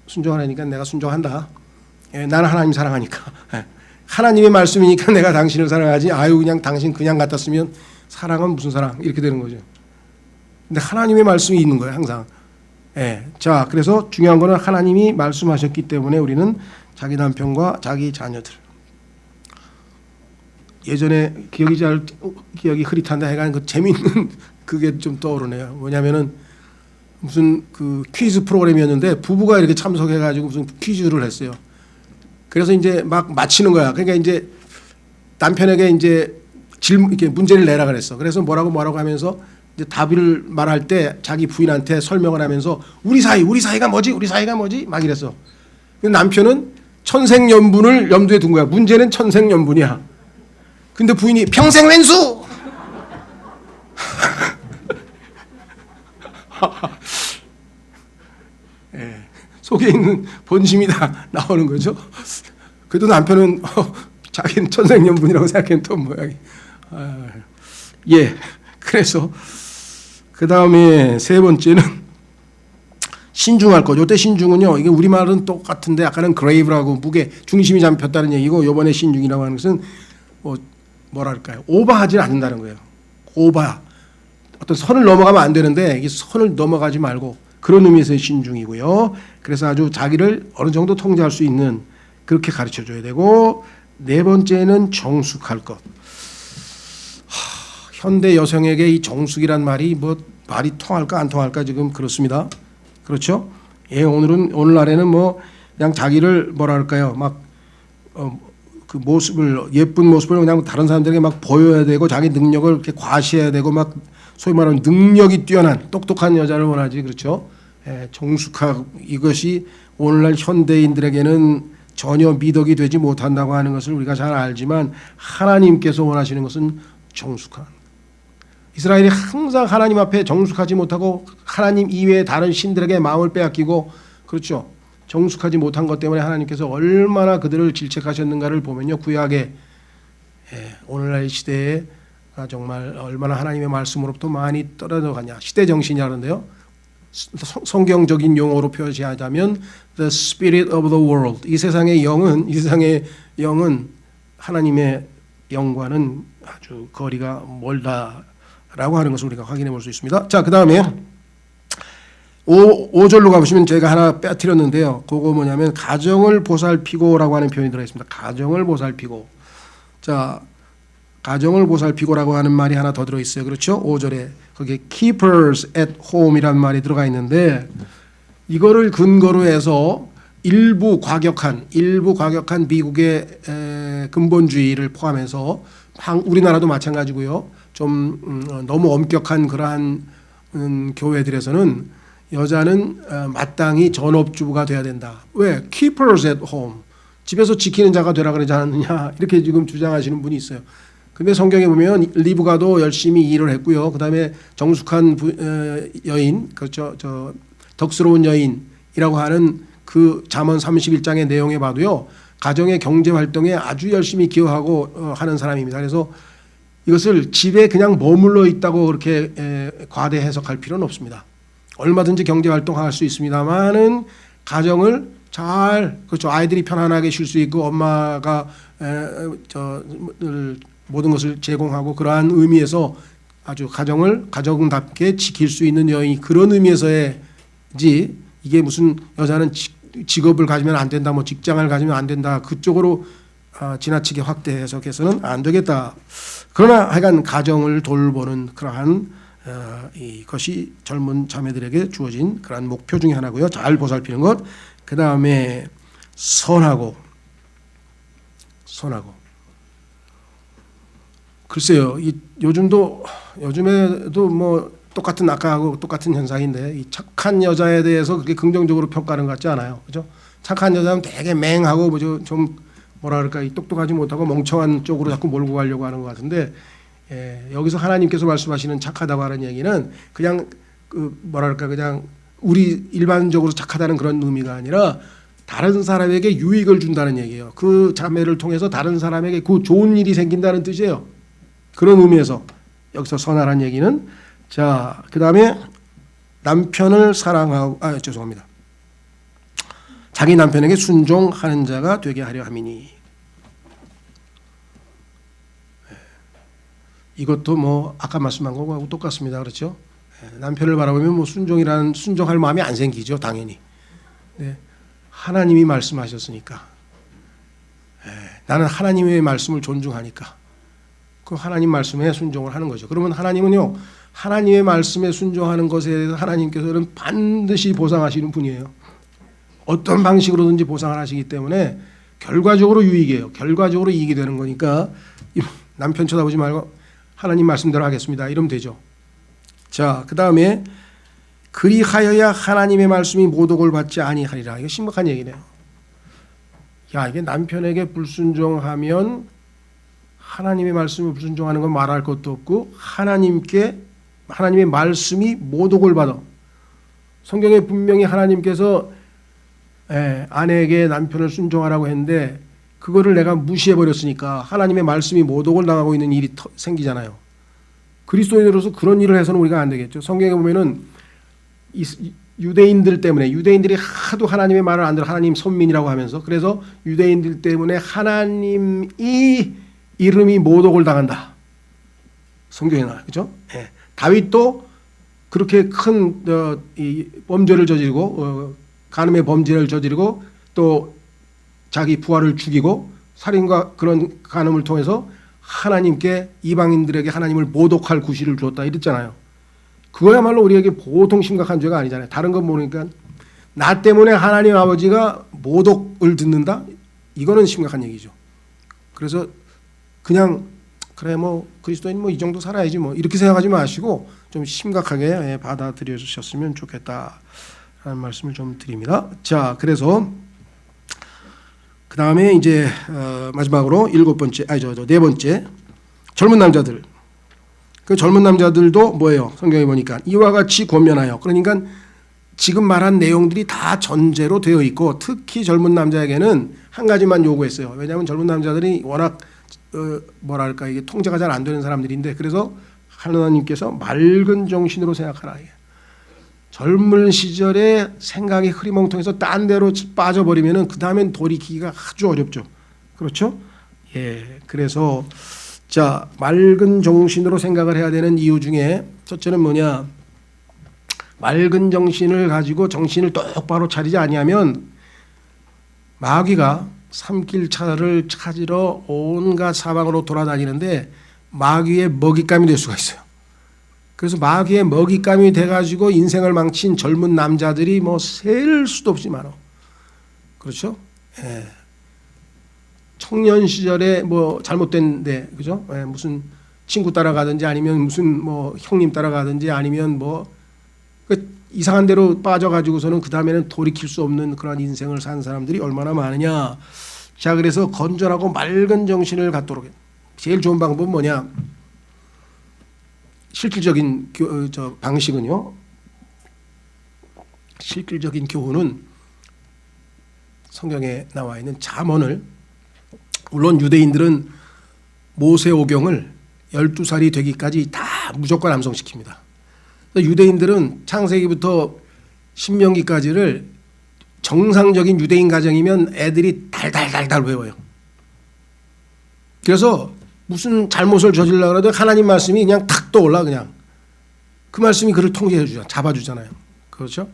순종하니까 내가 순종한다. 나는 하나님 사랑하니까. 하나님의 말씀이니까 내가 당신을 사랑하지. 아유 그냥 당신 그냥 같았으면 사랑은 무슨 사랑, 이렇게 되는 거죠. 근데 하나님의 말씀이 있는 거예요 항상. 자, 그래서 중요한 거는 하나님이 말씀하셨기 때문에 우리는 자기 남편과 자기 자녀들. 예전에 기억이 흐릿한데 하여간 그 재미있는 그게 좀 떠오르네요. 뭐냐면은 무슨 그 퀴즈 프로그램이었는데 부부가 이렇게 참석해가지고 무슨 퀴즈를 했어요. 그래서 이제 막 맞히는 거야. 그러니까 이제 남편에게 이제 이렇게 문제를 내라 그랬어. 그래서 뭐라고 하면서 이제 답을 말할 때 자기 부인한테 설명을 하면서 우리 사이가 뭐지 막 이랬어. 남편은 천생연분을 염두에 둔 거야. 문제는 천생연분이야. 근데 부인이 평생왼수. 속에 있는 본심이 다 나오는 거죠. 그래도 남편은 자기는 천생연분이라고 생각했던 모양이. 그래서 그 다음에 세 번째는 신중할 것. 이때 신중은요, 이게 우리말은 똑같은데 아까는 grave라고 무게, 중심이 잡혔다는 얘기고, 이번에 신중이라고 하는 것은 뭐랄까요, 오버하지 않는다는 거예요. 어떤 선을 넘어가면 안 되는데 이 선을 넘어가지 말고, 그런 의미에서의 신중이고요. 그래서 아주 자기를 어느 정도 통제할 수 있는, 그렇게 가르쳐줘야 되고, 네 번째는 정숙할 것. 현대 여성에게 이 정숙이란 말이 뭐 말이 통할까 안 통할까 지금 그렇습니다. 그렇죠? 오늘날에는 뭐 그냥 자기를 뭐랄까요, 막 그 모습을, 예쁜 모습을 그냥 다른 사람들에게 막 보여야 되고 자기 능력을 이렇게 과시해야 되고 막 소위 말하는 능력이 뛰어난 똑똑한 여자를 원하지. 그렇죠? 정숙하고, 이것이 오늘날 현대인들에게는 전혀 미덕이 되지 못한다고 하는 것을 우리가 잘 알지만 하나님께서 원하시는 것은 정숙한. 이스라엘이 항상 하나님 앞에 정숙하지 못하고 하나님 이외의 다른 신들에게 마음을 빼앗기고, 그렇죠, 정숙하지 못한 것 때문에 하나님께서 얼마나 그들을 질책하셨는가를 보면요, 구약에 오늘날 시대에 정말 얼마나 하나님의 말씀으로부터 많이 떨어져 가냐. 시대 정신이라는데요. 성경적인 용어로 표시하자면 the spirit of the world. 이 세상의 영은 하나님의 영과는 아주 거리가 멀다라고 하는 것을 우리가 확인해 볼 수 있습니다. 자, 그다음에 5절로 가보시면 제가 하나 빼뜨렸는데요. 그거 뭐냐면 가정을 보살피고라고 하는 표현이 들어 있습니다. 가정을 보살피고. 자, 가정을 보살피고라고 하는 말이 하나 더 들어 있어요. 그렇죠? 5절에 거기에 keepers at home이라는 말이 들어가 있는데 이거를 근거로 해서 일부 과격한 미국의 근본주의를 포함해서 우리나라도 마찬가지고요. 좀 너무 엄격한 그러한 교회들에서는 여자는 마땅히 전업주부가 돼야 된다. 왜? Keepers at home. 집에서 지키는 자가 되라 그러지 않느냐. 이렇게 지금 주장하시는 분이 있어요. 근데 성경에 보면 리브가도 열심히 일을 했고요. 그다음에 정숙한 여인, 그렇죠. 덕스러운 여인이라고 하는 그 잠언 31장의 내용에 봐도요. 가정의 경제 활동에 아주 열심히 기여하고 하는 사람입니다. 그래서 이것을 집에 그냥 머물러 있다고 그렇게 과대 해석할 필요는 없습니다. 얼마든지 경제 활동할 수 있습니다만은 가정을 잘, 그렇죠. 아이들이 편안하게 쉴 수 있고 엄마가 모든 것을 제공하고 그러한 의미에서 아주 가정답게 지킬 수 있는 여인이 그런 의미에서지, 이게 무슨 여자는 직업을 가지면 안 된다, 뭐 직장을 가지면 안 된다, 그쪽으로 지나치게 확대 해석해서는 안 되겠다. 그러나 하여간 가정을 돌보는 그러한 이것이 젊은 자매들에게 주어진 그러한 목표 중에 하나고요. 잘 보살피는 것. 그 다음에 선하고. 글쎄요, 요즘에도 뭐 똑같은 아까하고 똑같은 현상인데 이 착한 여자에 대해서 그렇게 긍정적으로 평가하는 것 같지 않아요, 그죠? 착한 여자는 되게 맹하고 좀 뭐라 그럴까, 똑똑하지 못하고 멍청한 쪽으로 자꾸 몰고 가려고 하는 것 같은데, 여기서 하나님께서 말씀하시는 착하다고 하는 얘기는 그냥 그냥 우리 일반적으로 착하다는 그런 의미가 아니라 다른 사람에게 유익을 준다는 얘기예요. 그 자매를 통해서 다른 사람에게 그 좋은 일이 생긴다는 뜻이에요. 그런 의미에서 여기서 선하라는 얘기는, 자, 그 다음에 남편을 사랑하고, 죄송합니다. 자기 남편에게 순종하는 자가 되게 하려 함이니. 이것도 뭐 아까 말씀한 거하고 똑같습니다. 그렇죠? 남편을 바라보면 뭐 순종할 마음이 안 생기죠, 당연히. 네. 하나님이 말씀하셨으니까. 나는 하나님의 말씀을 존중하니까 그 하나님 말씀에 순종을 하는 거죠. 그러면 하나님은요, 하나님의 말씀에 순종하는 것에 대해서 하나님께서는 반드시 보상하시는 분이에요. 어떤 방식으로든지 보상을 하시기 때문에 결과적으로 유익이에요. 결과적으로 이익이 되는 거니까 남편 쳐다보지 말고 하나님 말씀대로 하겠습니다, 이러면 되죠. 자, 그 다음에 그리하여야 하나님의 말씀이 모독을 받지 아니하리라. 이거 심각한 얘기네요. 야, 이게 남편에게 불순종하면 하나님의 말씀에 불순종하는 건 말할 것도 없고 하나님의 말씀이 모독을 받아. 성경에 분명히 하나님께서 아내에게 남편을 순종하라고 했는데 그거를 내가 무시해버렸으니까 하나님의 말씀이 모독을 당하고 있는 일이 생기잖아요. 그리스도인으로서 그런 일을 해서는 우리가 안 되겠죠. 성경에 보면은 유대인들 때문에, 유대인들이 하도 하나님의 말을 안 들어 하나님 선민이라고 하면서, 그래서 유대인들 때문에 하나님이 이름이 모독을 당한다. 성경에 나와요. 그죠? 다윗도 그렇게 큰 범죄를 저지르고 간음의 범죄를 저지르고 또 자기 부하를 죽이고 살인과 그런 간음을 통해서 하나님께, 이방인들에게 하나님을 모독할 구실을 주었다 이랬잖아요. 그거야말로 우리에게 보통 심각한 죄가 아니잖아요. 다른 건 모르니까 나 때문에 하나님 아버지가 모독을 듣는다? 이거는 심각한 얘기죠. 그래서 그냥 그래 뭐 그리스도인 뭐 이 정도 살아야지 뭐 이렇게 생각하지 마시고 좀 심각하게 받아들여 주셨으면 좋겠다라는 말씀을 좀 드립니다. 자, 그래서 그 다음에 이제 마지막으로 네 번째, 젊은 남자들. 그 젊은 남자들도 뭐예요? 성경에 보니까 이와 같이 권면하여. 그러니까 지금 말한 내용들이 다 전제로 되어 있고, 특히 젊은 남자에게는 한 가지만 요구했어요. 왜냐하면 젊은 남자들이 워낙 뭐랄까 이게 통제가 잘 안 되는 사람들인데, 그래서 하나님께서 맑은 정신으로 생각하라. 젊은 시절에 생각이 흐리멍텅해서 딴 데로 빠져버리면은 그 다음엔 돌이키기가 아주 어렵죠. 그렇죠? 예. 그래서 자, 맑은 정신으로 생각을 해야 되는 이유 중에 첫째는 뭐냐? 맑은 정신을 가지고 정신을 똑바로 차리지 아니하면 마귀가 삼킬차를 찾으러 온갖 사방으로 돌아다니는데 마귀의 먹잇감이 될 수가 있어요. 그래서 마귀의 먹잇감이 돼가지고 인생을 망친 젊은 남자들이 뭐 셀 수도 없이 많아. 그렇죠? 예. 청년 시절에 뭐 잘못된데, 그죠? 예, 무슨 친구 따라가든지 아니면 무슨 뭐 형님 따라가든지 아니면 뭐 이상한 데로 빠져가지고서는 그 다음에는 돌이킬 수 없는 그런 인생을 산 사람들이 얼마나 많으냐. 자, 그래서 건전하고 맑은 정신을 갖도록 제일 좋은 방법은 뭐냐? 실질적인 방식은요. 실질적인 교훈은 성경에 나와 있는 잠언을, 물론 유대인들은 모세오경을 12살이 되기까지 다 무조건 암송시킵니다. 유대인들은 창세기부터 신명기까지를 정상적인 유대인 가정이면 애들이 달달달달 외워요. 그래서 무슨 잘못을 저질러고 해도 하나님 말씀이 그냥 탁 떠올라. 그냥 그 말씀이 그를 통제해 주잖아요. 잡아주잖아요. 그렇죠?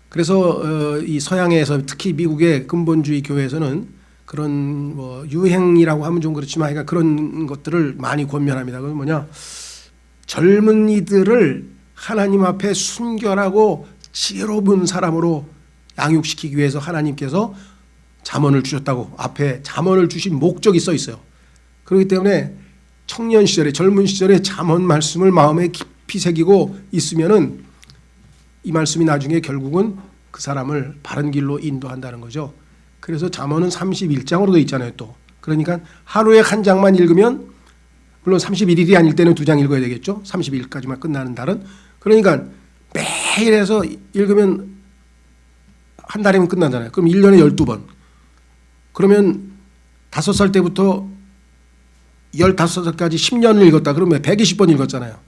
그래서 이 서양에서 특히 미국의 근본주의 교회에서는 그런 뭐 유행이라고 하면 좀 그렇지만 그러니까 그런 것들을 많이 권면합니다. 그건 뭐냐? 젊은이들을 하나님 앞에 순결하고 지혜로운 사람으로 양육시키기 위해서 하나님께서 잠언을 주셨다고, 앞에 잠언을 주신 목적이 써 있어요. 그렇기 때문에 청년 시절에, 젊은 시절에 잠언 말씀을 마음에 깊이 새기고 있으면은 이 말씀이 나중에 결국은 그 사람을 바른 길로 인도한다는 거죠. 그래서 잠언은 31장으로 되어 있잖아요. 또 그러니까 하루에 한 장만 읽으면, 물론 31일이 아닐 때는 2장 읽어야 되겠죠. 30일까지만 끝나는 달은. 그러니까 매일 해서 읽으면 한 달이면 끝나잖아요. 그럼 1년에 12번. 그러면 5살 때부터 15살까지 10년을 읽었다. 그러면 120번 읽었잖아요.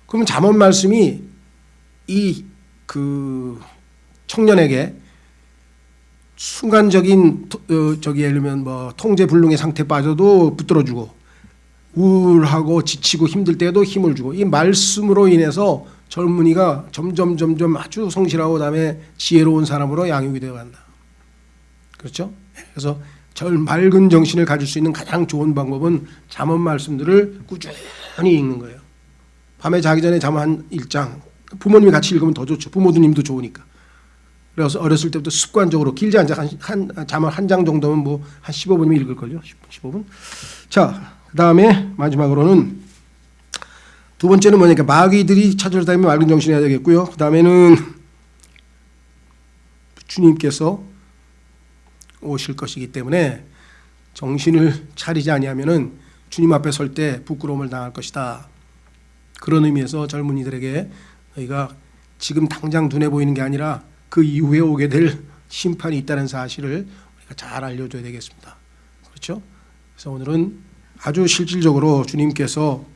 그러면 잠언 말씀이 이 그 청년에게 순간적인 예를 들면 뭐 통제불능의 상태에 빠져도 붙들어주고, 우울하고 지치고 힘들 때에도 힘을 주고, 이 말씀으로 인해서 젊은이가 점점 아주 성실하고 그다음에 지혜로운 사람으로 양육이 되어 간다. 그렇죠? 그래서 맑은 정신을 가질 수 있는 가장 좋은 방법은 잠언 말씀들을 꾸준히 읽는 거예요. 밤에 자기 전에 잠언 한 1장, 부모님이 같이 읽으면 더 좋죠. 부모님도 좋으니까. 그래서 어렸을 때부터 습관적으로 길지 않자 잠언 한 장 정도면 뭐 한 15분이면 읽을걸요. 15분. 자, 그 다음에 마지막으로는 두 번째는 뭐냐니까 마귀들이 찾아다니면 맑은 정신이 해야 되겠고요. 그 다음에는 주님께서 오실 것이기 때문에 정신을 차리지 아니하면은 주님 앞에 설 때 부끄러움을 당할 것이다. 그런 의미에서 젊은이들에게 너희가 지금 당장 눈에 보이는 게 아니라 그 이후에 오게 될 심판이 있다는 사실을 우리가 잘 알려줘야 되겠습니다. 그렇죠? 그래서 오늘은 아주 실질적으로 주님께서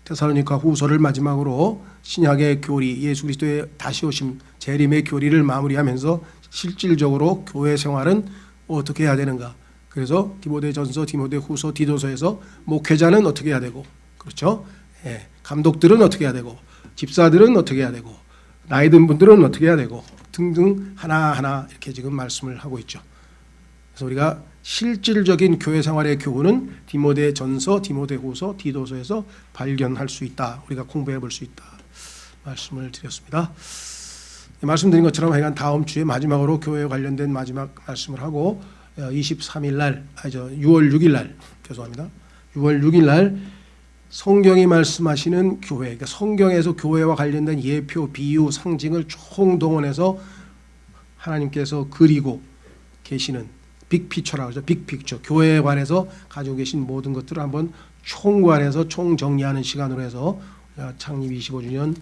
데살로니가 후서를 마지막으로 신약의 교리, 예수 그리스도의 다시 오심, 재림의 교리를 마무리하면서 실질적으로 교회 생활은 어떻게 해야 되는가. 그래서 디모데전서, 디모데후서, 디도서에서 목회자는 어떻게 해야 되고, 그렇죠? 예, 감독들은 어떻게 해야 되고, 집사들은 어떻게 해야 되고, 나이 든 분들은 어떻게 해야 되고 등등 하나하나 이렇게 지금 말씀을 하고 있죠. 그래서 우리가 실질적인 교회 생활의 교훈은 디모데전서, 디모데후서, 디도서에서 발견할 수 있다. 우리가 공부해 볼 수 있다. 말씀을 드렸습니다. 말씀드린 것처럼 하여간 다음 주에 마지막으로 교회에 관련된 마지막 말씀을 하고 23일 날, 6월 6일 날, 죄송합니다. 6월 6일 날 성경이 말씀하시는 교회, 그러니까 성경에서 교회와 관련된 예표, 비유, 상징을 총동원해서 하나님께서 그리고 계시는 빅피처라고 하죠. 빅픽처. 교회에 관해서 가지고 계신 모든 것들을 한번 총괄해서 총정리하는 시간으로 해서 창립 25주년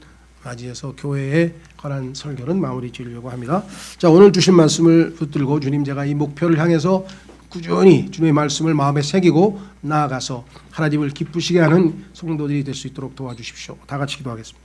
맞이해서 교회에 관한 설교는 마무리 지으려고 합니다. 자, 오늘 주신 말씀을 붙들고 주님, 제가 이 목표를 향해서 꾸준히 주님의 말씀을 마음에 새기고 나아가서 하나님을 기쁘시게 하는 성도들이 될 수 있도록 도와주십시오. 다 같이 기도하겠습니다.